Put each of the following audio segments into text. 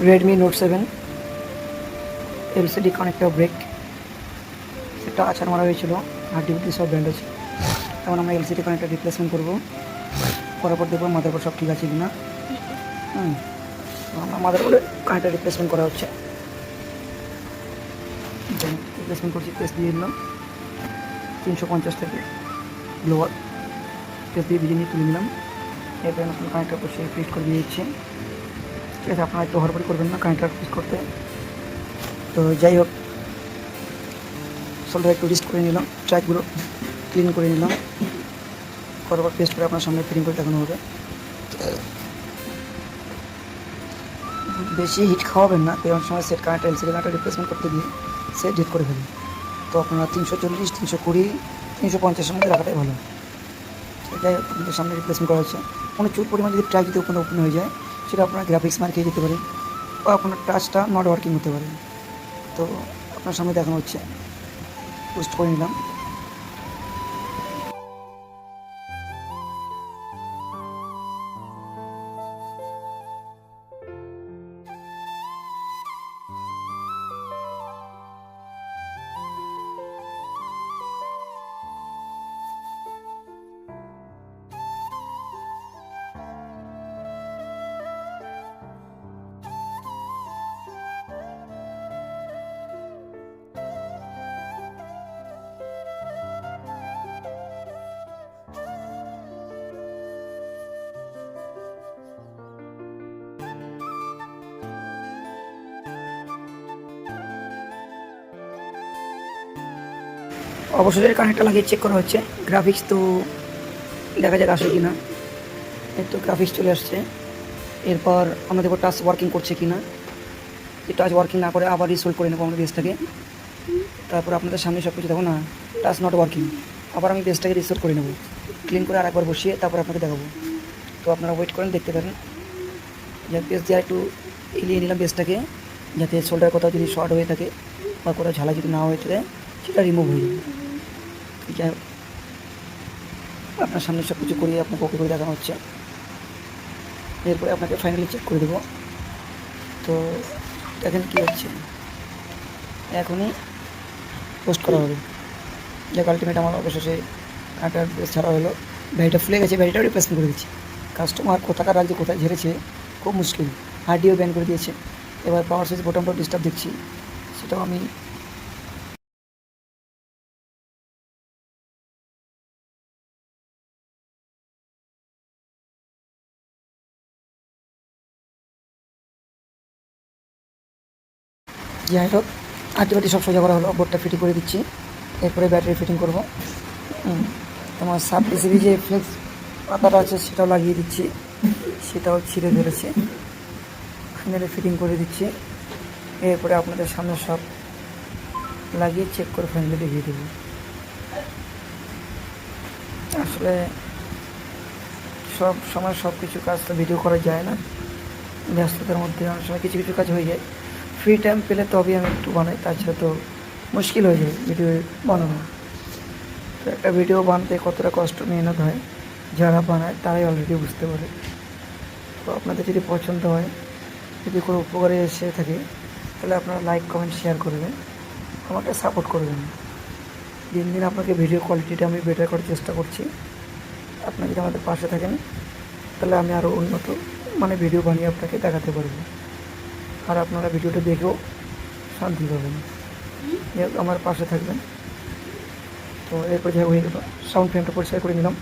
Redmi note 7 LCD connector break, সেটা আছাড় মারা হয়েছিল, আর ডিভিডি সব ব্যান্ড আছে। এখন আমরা এলসিডি কানেক্টর রিপ্লেসমেন্ট করবো, করার পর দেখবো মাদারবোর্ড সব ঠিক আছে কিনা। আমরা মাদারবোর্ডে কানেক্টর রিপ্লেসমেন্ট করা হচ্ছে, রিপ্লেসমেন্ট করছি। টেস্ট দিয়ে দিলাম 350 থেকে লোয়ার, টেস্ট দিয়ে ভিজিয়ে নিয়ে তুলে নিলাম। এরপরে নতুন কানেক্টর করছি, ফিট করে দিয়ে দিচ্ছি। ঠিক আছে, আপনারা একটু হড়বড়ি করবেন না কানেক্টর ফিট করতে। তো যাই হোক, সোল্ডার একটু রিস্ট করে নিলাম, ট্র্যাকগুলো ক্লিন করে নিলাম, করার পর পেস্ট করে আপনার সামনে ফিটিং করে দেখানো হবে। বেশি হিট খাওয়াবেন না, কারণ সময় set connector LCD connector replacement করতে গিয়ে সেট হিট করে ফেলি। তো আপনারা 340, 320, 350-এর মধ্যে রাখাটাই ভালো। যাই হোক, আপনাদের সামনে রিপ্লেসমেন্ট করা হচ্ছে। কোনো চুট পরিমাণ যদি ট্র্যাক যদি ওপেন হয়ে যায়, সেটা আপনার গ্রাফিক্স মার খেয়ে যেতে পারে, বা আপনার টাচটা নট ওয়ার্কিং হতে পারে। তো আপনার সামনে দেখানো হচ্ছে, পোস্ট করে নিলাম। অবশ্যই কানেক্টটা লাগিয়ে চেক করা হচ্ছে। গ্রাফিক্স তো দেখা যাক আসে কি না। এই তো গ্রাফিক্স চলে আসছে। এরপর আমরা দেখবো টাচ ওয়ার্কিং করছে কি না। এই টাচ ওয়ার্কিং না করে আবার রিসোল্ভ করে নেবো আমরা বেসটাকে। তারপর আপনাদের সামনে সব কিছু দেখো না, টাচ নট ওয়ার্কিং, আবার আমি বেসটাকে রিসোল্ভ করে নেবো, ক্লিন করে আরেকবার বসিয়ে তারপর আপনাকে দেখাবো। তো আপনারা ওয়েট করেন, দেখতে পারেন। যে বেস দিয়ে একটু এলিয়ে নিলাম বেসটাকে, যাতে শোল্ডার কোথাও যদি শর্ট হয়ে থাকে বা কোথাও ঝালা যদি না হয়ে থাকে সেটা রিমুভ হয়ে যাবে। ঠিক আছে, আপনার সামনে সব কিছু করিয়ে আপনাকে ওকে করে দেখানো হচ্ছে। এরপরে আপনাকে ফাইনালি চেক করে দেবো। তো দেখেন কী হচ্ছে, এখনই পোস্ট করা হবে। যাক, আলটিমেট আমার অবশেষে একটা বেস ছাড়া হলো। ব্যাটারিটা ফুলে গেছে, ব্যাটারিটাও রিপ্লেসমেন্ট করে দিচ্ছি। কাস্টমার কোথাকার রাজ্যে কোথায় ঝেড়েছে খুব মুশকিল, হার্ডিও ব্যান করে দিয়েছে। এবার পাওয়ার সুইচ বোতামটাও ডিস্টার্ব দেখছি, সেটাও আমি যাই হোক, আর্টিবাটি সব সোজা করা হলো, বোর্ডটা ফিটিং করে দিচ্ছি। এরপরে ব্যাটারি ফিটিং করবো। তোমার সাব পিসিবি যে ফ্লেক্স পাতাটা আছে সেটাও লাগিয়ে দিচ্ছি, সেটাও ছিঁড়ে ফেলেছে। ফাইনালি ফিটিং করে দিচ্ছি। এরপরে আপনাদের সামনে সব লাগিয়ে চেক করে ফাইনালি দেখিয়ে দেবো। আসলে সব সময় সব কিছু কাজ তো ভিডিও করা যায় না, ব্যস্ততার মধ্যে অনেক সময় কিছু কিছু কাজ হয়ে যায়। ফ্রি টাইম পেলে তবেই আমি একটু বানাই, তাছাড়া তো মুশকিল হয়ে যায় ভিডিও বানানো। তো একটা ভিডিও বানাতে কতটা কষ্ট মেহনত হয়, যারা বানায় তারাই অলরেডি বুঝতে পারে। তো আপনাদের যদি পছন্দ হয়, যদি কোনো উপকারে এসে থাকে, তাহলে আপনারা লাইক, কমেন্ট, শেয়ার করবেন, আমাকে সাপোর্ট করবেন। দিন দিন আপনাকে ভিডিও কোয়ালিটিটা আমি বেটার করার চেষ্টা করছি। আপনারা যদি আমাদের পাশে থাকেন, তাহলে আমি আরও উন্নত ভিডিও বানিয়ে আপনাকে দেখাতে পারবো, আর আপনারা ভিডিওটা দেখেও শান্তি পাবেন। আমার পাশে থাকবেন। তো এরপর যা হয়ে গেল, সাউন্ড ফ্রেমটা পরিষ্কার করে নিলাম।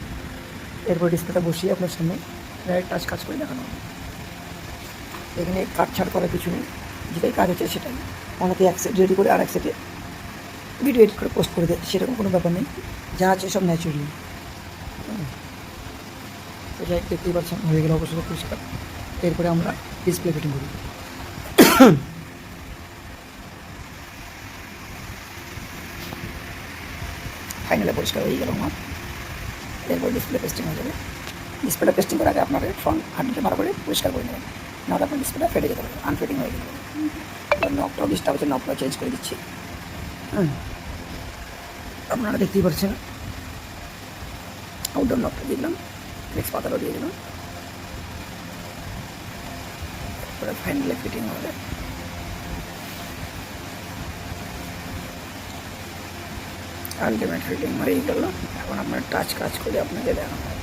এরপর ডিসপ্লেটা বসিয়ে আপনার সামনে ডাইরেক্ট টাচ কাজ করে দেখানো হবে। এখানে কাটছাড় করার কিছু নেই, যেটাই কাজ হচ্ছে সেটাই। অনেকে এক সেট রেডি করে আর এক সেটে ভিডিও এডিট করে পোস্ট করে দেয়, সেরকম কোনো ব্যাপার নেই, যা আছে সব ন্যাচুরালি। তো যাই দেখতেই পাচ্ছেন, হয়ে গেলে অবশ্যই পরিষ্কার। এরপরে আমরা ডিসপ্লে ফিটিং করি। ফাইনালে পরিষ্কার হয়ে গেল আমার। এরপর ডিসপ্লে পেস্টিং হয়ে যাবে। ডিসপ্লেটা পেস্টিং করার আগে আপনার ফ্রন্ট হান্ড্রেডে ভালো করে পরিষ্কার করে নেবেন, নাহলে আপনার ডিসপ্লেটা ফেটে যেতে পারে, আনফিটিং হয়ে যেতে পারে। নকটাও ডিস্টার্ব হচ্ছে, নকটা চেঞ্জ করে দিচ্ছি। আপনারা দেখতেই পাচ্ছেন, আউটডোর নকটা দিলাম, ফ্লেক্স পাতাটাও দিয়ে দিলাম। তারপরে ফাইনালি ফিটিং হবে। আলটিমেট ফিটিং হয়ে গেল। এখন আপনার টাচ কাজ করে আপনাকে দেখানো হবে।